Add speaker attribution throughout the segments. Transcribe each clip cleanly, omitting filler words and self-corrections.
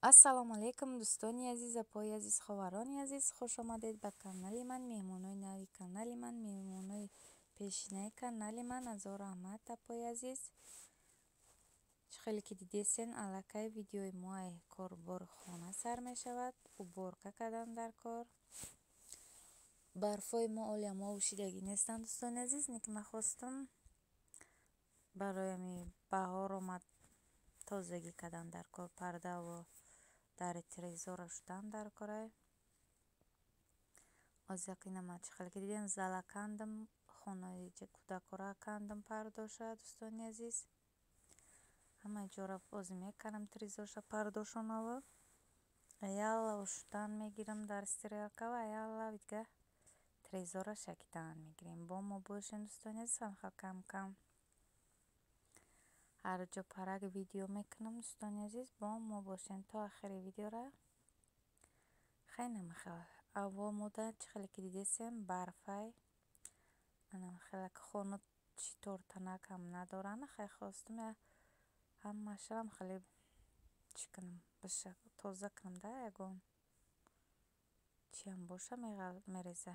Speaker 1: ассалому алайкум дӯстони азиз, апои азиз, ховарони азиз, хуш омадед ба канали ман, меҳмонои нави канали ман, меҳмонои пешинаи канали ман. Азор раҳмат апои азиз. Чӣ хеле ки дидесен, аллакай видеои мои корбори хона сар мешавад. Уборка кардан дар кор. Барфои мо олиямо ушидагӣ нестанд дӯстони азиз. Ин ки ман хостам барои баҳор омад тозагӣ кардан дар кор, пардаву дари телевизора шудан дар корай. Оз яқинама чӣ хеле ки дидем зала кандам, хонаи кӯдакора кандам пардоша дӯстони азиз. Ҳама ҷора бозӣ мекардам телевизорша пардошонава. Аялла шудан мегирам дар стрелкава, аялла дига телевизора шакидан мегирем. Бо мо бошен дӯстони азиз, ҳам кам кам ҳар ҷо парак видео мекунам дӯстони азиз. Бо мо бошен то охири видеора. Хай намахел аво мода чӣ хеле ки дидесем барфай анамахела ки хона чӣ тортанакам надоранд. Хай хостам ҳамашам хеле чӣ кунам баша тоза кунам да ягон чиам боша мереза.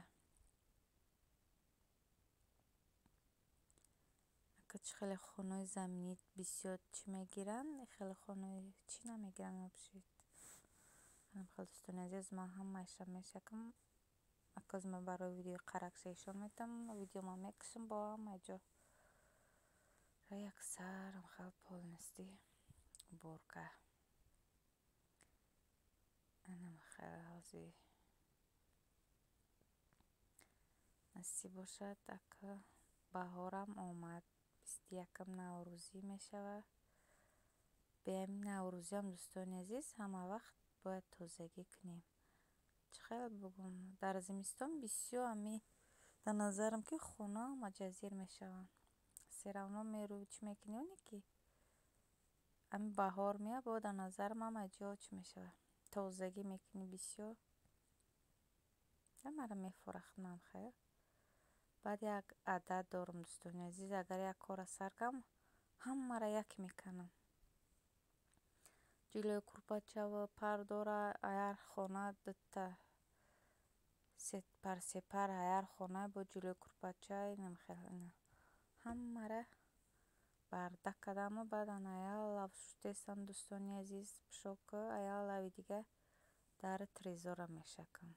Speaker 1: Ака чӣ хеле хонаи заминӣ бисёр чӣ мегиранд, хеле хонаи чӣ намегиранд мебошед. Хел дӯстони азиз, ман ҳамаша мешакам. Акоз ман барои видеои қаракша ишон метам, видеома мекушам бо ҳама ҷо ра яксар хел полностью уборка. Анамахел ҳозир насиб бошад. Ака баҳорам омад, 21 наврӯзӣ мешавад. Ба ҳамин наврӯзиам дӯстони азиз ҳама вақт бояд тозагӣ кунем. Чӣ хел бигӯм, дар зимистон бисёр ба назарам ки хона ҳама ҷазир мешаванд. Се равно мерӯӣ чӣ мекунӣ, оне ки ҳамин баҳор меояд, бо дар назарам ҳама ҷо чӣ мешавад, тозагӣ мекунӣ бисёр. Ҳамаро мефурахтам. Хайр баъд як адат дорам дӯстони азиз, агар як кора сар кардам, ҳамаро як мекунам. Ҷилӯи курпачава пардора ҳар хона дута сепар ҳар хона бо ҷилӯи курпача ҳамаро бардак кардам. Баъдан аялла шутесам дӯстони азиз, пушока аяллави дига дари телевизора мешакам.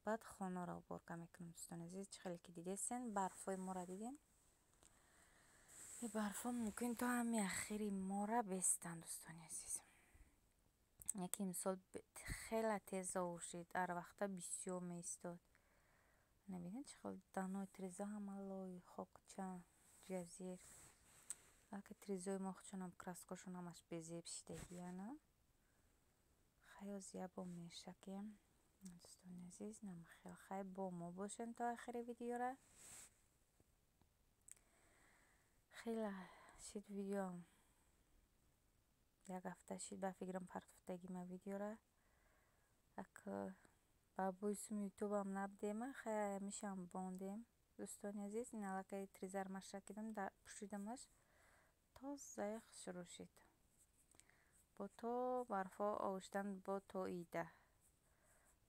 Speaker 1: Баъд хонаро уборка мекунам дӯстони азиз. Чӣ хеле ки дидесен барфои моро дидем. Барфо мумкин то ҳами ахири моро бестанд дӯстони азиз. Яке имсол хеле тез овушид, ҳар вақта бисёр меистод. Набинед чӣ хел данои телевизор ҳама лои хокча ҷазир. Балки телевизори мо худшонам краскашон ҳамаш безеб шидагиана. Хай оз ябон мешакем дӯстони азиз. Намахел хай бо мо бошен то охири видеора. Хеле шид видеоам як ҳафта шид ба фикрам партофтагӣ ма видеора. Ака ба бӯйсум ютубам набдема, хай ҳамишам бондем дӯстони азиз. Ин аллакай телевизорма шакидам, пӯшидамаш тоза шурӯъ шид. Бо то барфо овуштан бо то ида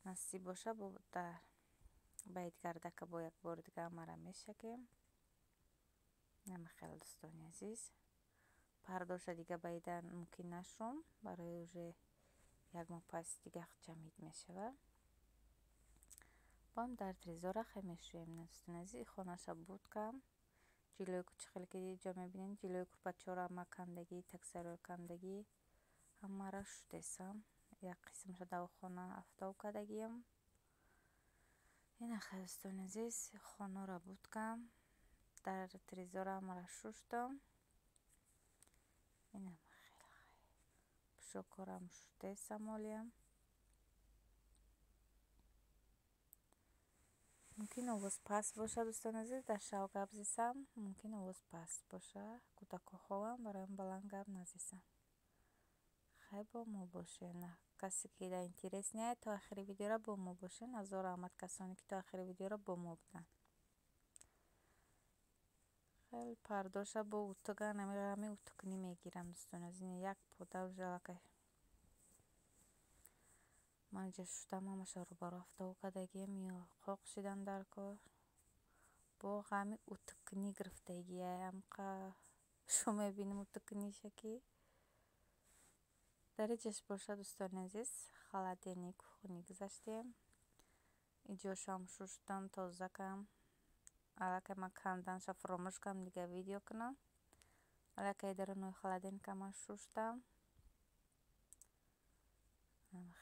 Speaker 1: насиб боша ба идгардака бо якбори дига ҳамаро мешакем. Намахел дӯстони азиз, пардоша дига ба ида мумкин нашум, барои уже як моҳ пас дига ҷамъид мешавад. Бом дар телевизора хай мешӯем дӯстони азиз. Хонаша будкам ҷилӯи чӣ хеле ки ҷо мебинем ҷилӯи курпачаро ҳама кандагӣ, таксаро кандагӣ ҳамаро шутесам. Як қисмша давохона афтов кардагиам. Ина хай дӯстони азиз, хонаро будкам, дар телевизора ҳамаро шуштам. Ина хеле хай пӯшокорам шутесам олиям. Мумкин овоз паст боша дӯстони азиз, дар шав гап зисам, мумкин овоз паст боша. Кӯдакоховам бароям баланд гап назисам. Хай бо мо бошен. Касе ки дар интерес неояд то охири видеора, бо мо бошен. Азор раҳмат касоне ки то охири видеора бо мо буданд. Хеле пардоша бо утуга ҳамин утукунӣ мегирам дӯстони азиз. Як пода уже аллакай ман инҷа шуштам, ҳамаша рӯбарӯ ҳафтаву кадагием ё қоқ шидан дар кор. Бо ғами утукунӣ гирифтагия амқа шо мебинем утукунӣша ки дариҷаш боша. Дӯстони азиз, холодильник кухонӣ гузаштем. иҷошам шуштам, тоза кам. аллакай ман канданша фаромӯш кардам дига видео кунам. аллакай дарунои холодильникам шуштам.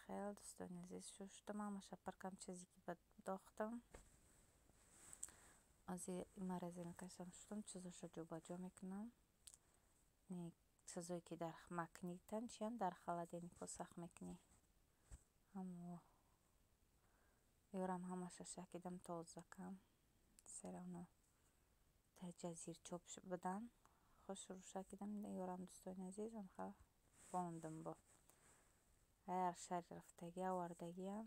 Speaker 1: хел дӯстони азиз шуштам, ҳамаша паркам чизе ки ба дохтам. ази морозилникашам шуштам, чизоша ҷобаҷо мекунам. чизое ки дар макнитан чиян дар холодильнико сахт мекунӣ. ҳамо ёрам ҳамаша шакидам тоза кам. серано таҷа зирчоп будан хушрӯ шакидам ёрам. дӯстони азиз анха бондам бо аяр шар рафтагӣ авардагиам.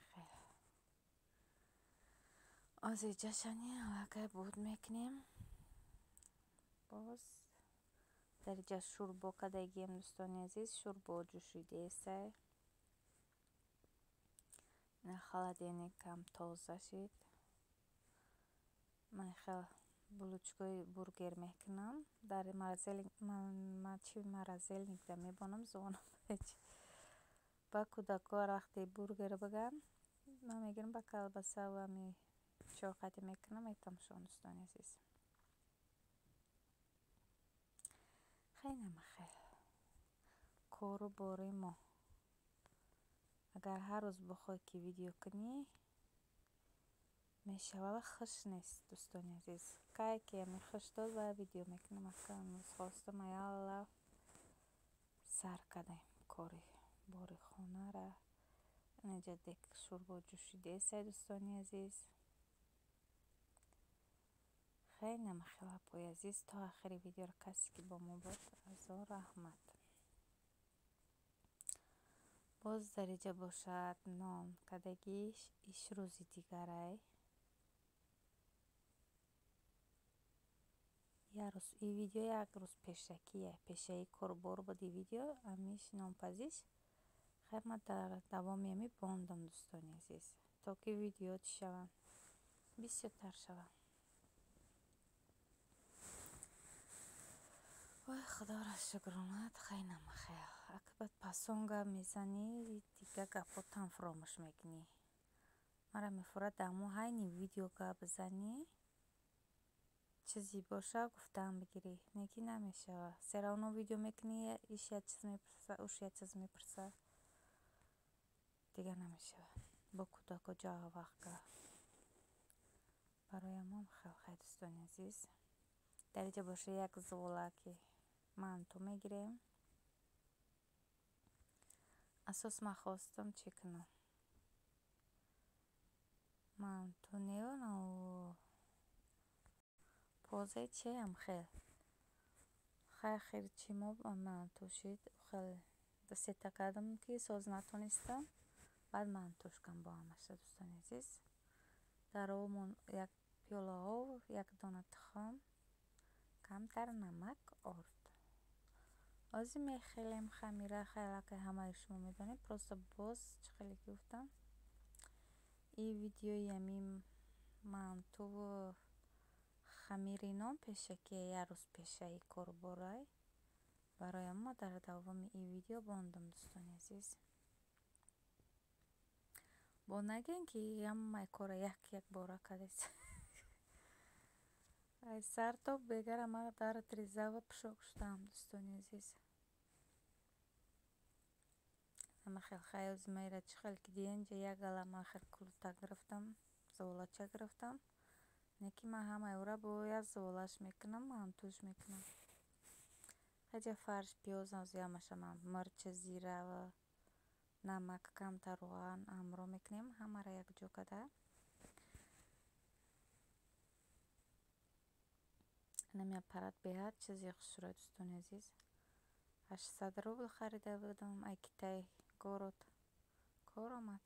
Speaker 1: хел озиҷашани аллакай буд мекунем. боз дариҷа шӯрбо кадагием. дӯстони азиз, шӯрбо ҷӯшидесай. холодильникам тоза шид. ман хел булочкаи бургер мекунам. дар морозилник да мебонам зувонам ба кӯдакҳо вақте бургер бигӯям, ман мегирам ба колбаса ва чоқатӣ мекунам, метамошом. дӯстони азиз, хел кору бори мо. агар ҳар рӯз бихоҳӣ ки видео кунӣ мешава, ва хуш нест. дӯстони азиз, кай ки ами хуш дод ва видео мекунам. ака имрӯз хостам аялла сар кардем кори бори хонара. инҷа дек шӯрбо ҷӯшидесай. дӯстони азиз, хеле пой азиз, то охири видеоро касе ки бо мо буд, ҳазор раҳмат. боз дариҷа бошад нон кадагӣ. иш рӯзи дигарай. и видео як рӯз пешакие, пешаи корбор буд и видео. амиш нонпазиш хай ман дар давоми ами бондам. дӯстони азиз, то ки видео чӣ шаванд, бисёртар шаванд. вай худоро шукронат. хел акбат пасон гап мезанӣ, дига гапотам фаромӯш мекунӣ. мара мефурад дамо ҳайни видео гап бизанӣ, чизе боша гуфтан бигирӣ, не ки намешава. серавно видео мекунӣ, иш як чиз мепурса, уш як чиз мепурса, дига намешава. бо кӯдако ҷава вақт гап бароямон хел дӯстони азиз. дариҷа боша як зуволаки манто мегирем. асос ман хостам чӣ кунам, манто неона поза чиям хел хайр чӣ мо манто шид. хел дасета кардам ки соз натонистам, баъд мантош кам бо ҳамаша. дӯстони азиз, дар овмон як пиёла об, як дона тухм, камтар намак, орд. ози мехелем хамира. аллакай ҳамаи шумо медонед. просто боз чӣ хеле гуфтам, и видеои ами мантуву хамири нон пешакия як рӯз пешаи корборай. бароям мо дар давоми и видео бондам. дӯстони азиз, бо нагӯем ки ҳамаи кора як бора кардед. ай сарто бегара ман дар ризава пушок шудам. дӯстони азиз, ама хел ози майра чӣ хел ки дида инҷа як галам ахир кулута гирифтам, зуволача гирифтам. не ки ман ҳамаи ӯра бо як зуволаш мекунам, мантӯш мекунам. ҳаҷа фарш, пиёз, ози ҳамаша ман мирчи, зира ва намак, камтар роған ҳамроҳ мекунем. ҳамаро якҷо карда инам аппарат беҳад чизи хушрӯй. дӯстони азиз, 800 рубл харида будам. ай китай город кор омад.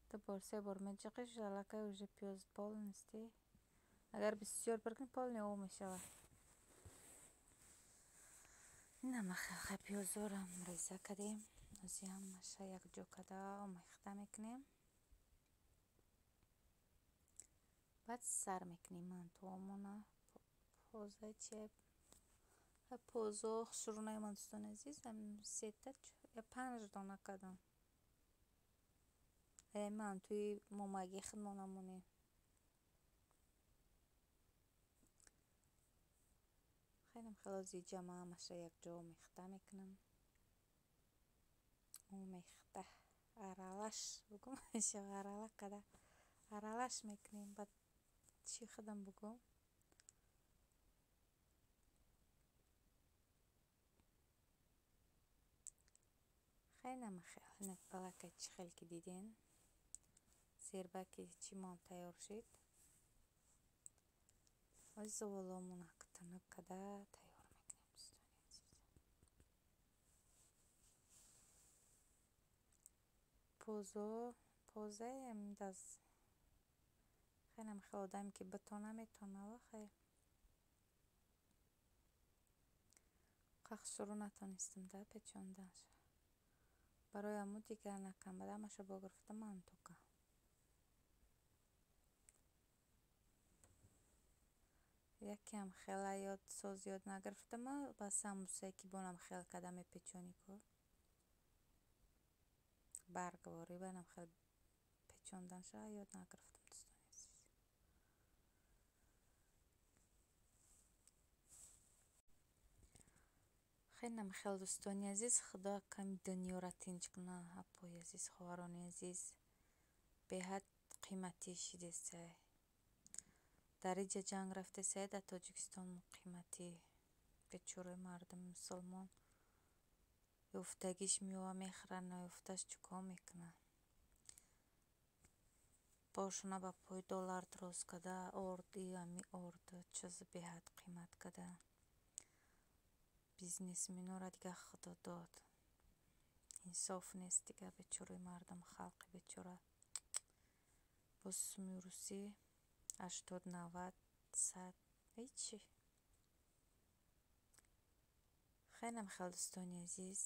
Speaker 1: ду бор се бор меҷиқиш, аллакай уже пиёз пол нестӣ. агар бисёр биркунӣ полни об мешавад. намахелха пиёзорам реза кардем. озиам маша якҷо када омехта мекунем. баъд сар мекунем мантуомона позаче позо шурунаймон дӯстони азиз сета я 5 дона кадам мантуи момаги худмонамонем. хеле хелози ҷама ҳамаша якҷо омехта мекунам. омехта аралаш бугум арала када аралаш мекунем. баъд чӣ худам бугум хеле махел аллакай чӣ хел ки диден зербаки чимон тайёр шид. оз зуволомона тунук када тайёр мекунем дӯстони азиз. позаем даст хеле махел одаме ки битона метона вахе қах шурӯъ натонистам да печонданаш барои аму дигар накам баъд ҳамаша богирифта мантука якеам хела соз ёд нагирифтама ба самусае ки бонам хел када мепечонӣ ку барговорӣ банам хел печонданша ёд нагирифтам дӯстони азиз. хеле махел дӯстони азиз худо ками дунёра тинҷ куна ҳапои азиз ховарони азиз беҳад қиматӣ шидесай дар иҷа ҷанг рафтесай дар тоҷикистон қиматӣ бечораи мардуми мусулмон ёфтагиш меёва мехӯрад наёфташ чӯкор мекунад бошона ба пои доллар дроз када орди ами орд чизи беҳад қимат када бизнесменора дигар худо дод инсоф нест дигар бечораи мардум халқи бечора бо сумми русӣ 80-90-100 ҳичи. хеле махел дӯстони азиз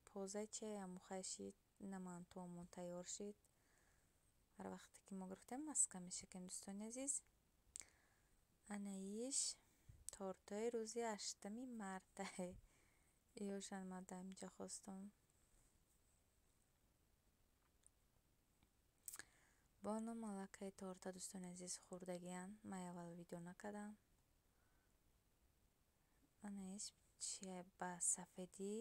Speaker 1: позаи чае амухай шид ина мантуомон тайёр шид. ҳар вақте ки мо гирифтем маска мешакем дӯстони азиз. ана иш тортои рӯзи 8 марта ёшан ман дар инҷа хостум бонум аллакай торта дӯстони азиз хӯрдагиян ман аввал видео накардам. ана иш чия ба сафедӣ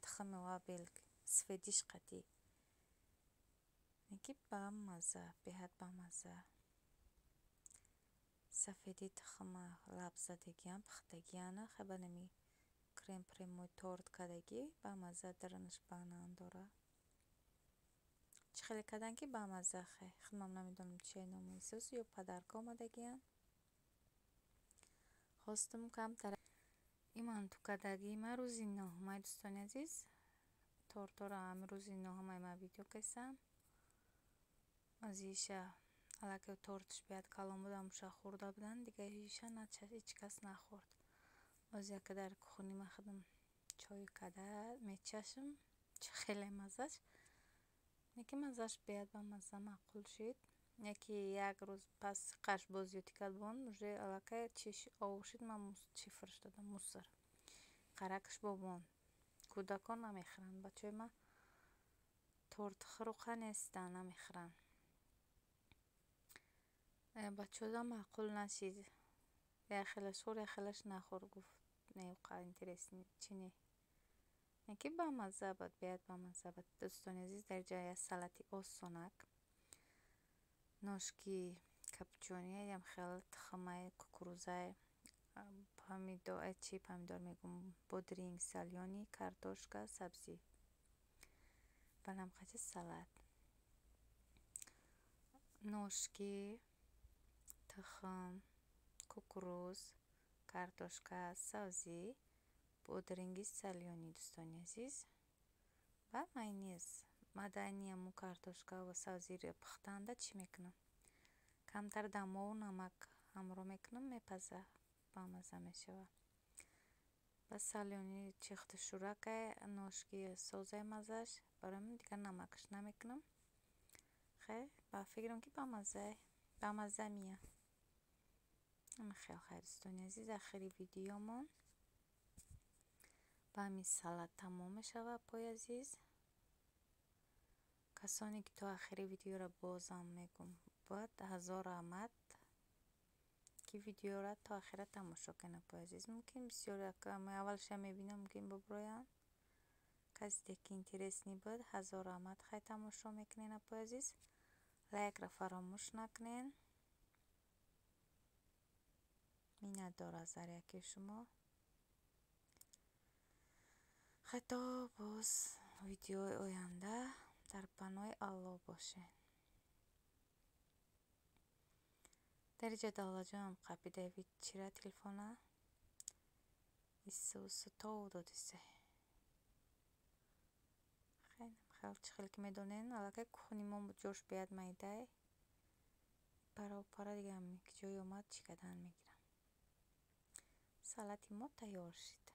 Speaker 1: тухми ва белк сафедиш қадӣ ки бамаза беҳад бамаза сафеди тухма лабзадагиам пухтагиана хабанами крем премои торт кадагӣ бамаза дарунаш банан дора чӣ хеле кадан ки бамаза худам намедонам чия номи исос ё падарка омадагиян хостум камтар ин манту кадагӣ ман рӯзи 9 дӯстони азиз тортора ҳами рӯзи 9 ман видео кесам аз иша аллакай тортиш беҳад калон буд амуша хӯрда будан дигар иша ҳеҷ кас нахӯрд. оз яка дар кухони ман худам чойи када мечашм чӣ хеле маззаш яки маззаш беҳад бамазза маъқул шид яки як рӯз пас қаш бозётӣ кард бон уже аллакай чӣ овур шид ман чӣ фироштодам мусор қаракш бобон кӯдакон намехӯранд бачаҳои ман тортхӯруқа нестанд намехӯранд бачаҳоам маъқул нашид як хелаш хӯрд як хелаш нахӯрд гуфт неуқа интересни чӣ не яки бамазза буд беҳад бамазза буд дӯстони азиз дар ҷои як салати осонак ношки капчония ям хел тухмаи кукурузаи помидор мегум бодринг сальёни картошка сабзӣ банамқача салат ношки тухм кукуруз картошка сабзӣ бодринги сальёни дӯстони азиз ва майонез мадани картошка ва сабзиро пухтаанда чӣ мекунам камтар дамову намак ҳамроҳ мекунам, мепаза, бамаза мешава. ба салёни чихту шӯракай ношки созай мазаш, барои мин дигар намакш намекунам. хай ба фикрам ки бамаза мия. хел хай дӯстони азиз, ахири видеомон ба ҳамин салат тамом мешавад. Пой азиз, касоне ки то ахири видеоро бозам мегум бояд 1000 раҳмат ки видеоро то ахира тамошо кунед. Пой азиз, мумкин бисёре аввалша мебинам, мумкин буброян, касе ки интересни буд 1000 раҳмат хай тамошо мекунен. Пой азиз, лайкро фаромӯш накунен. миннатдор аз ҳар яки шумо. хай то боз видеои оянда дар паноҳи Аллоҳ бошен. дариҷа даллаҷонам қапидави чира телефона иссусу то додисе. хел чихел ки медонен аллакай кухонимон ҷош бияд майдай пара дигам ки ҷои омад чикадан мегирам. Салати мо тайёр шид.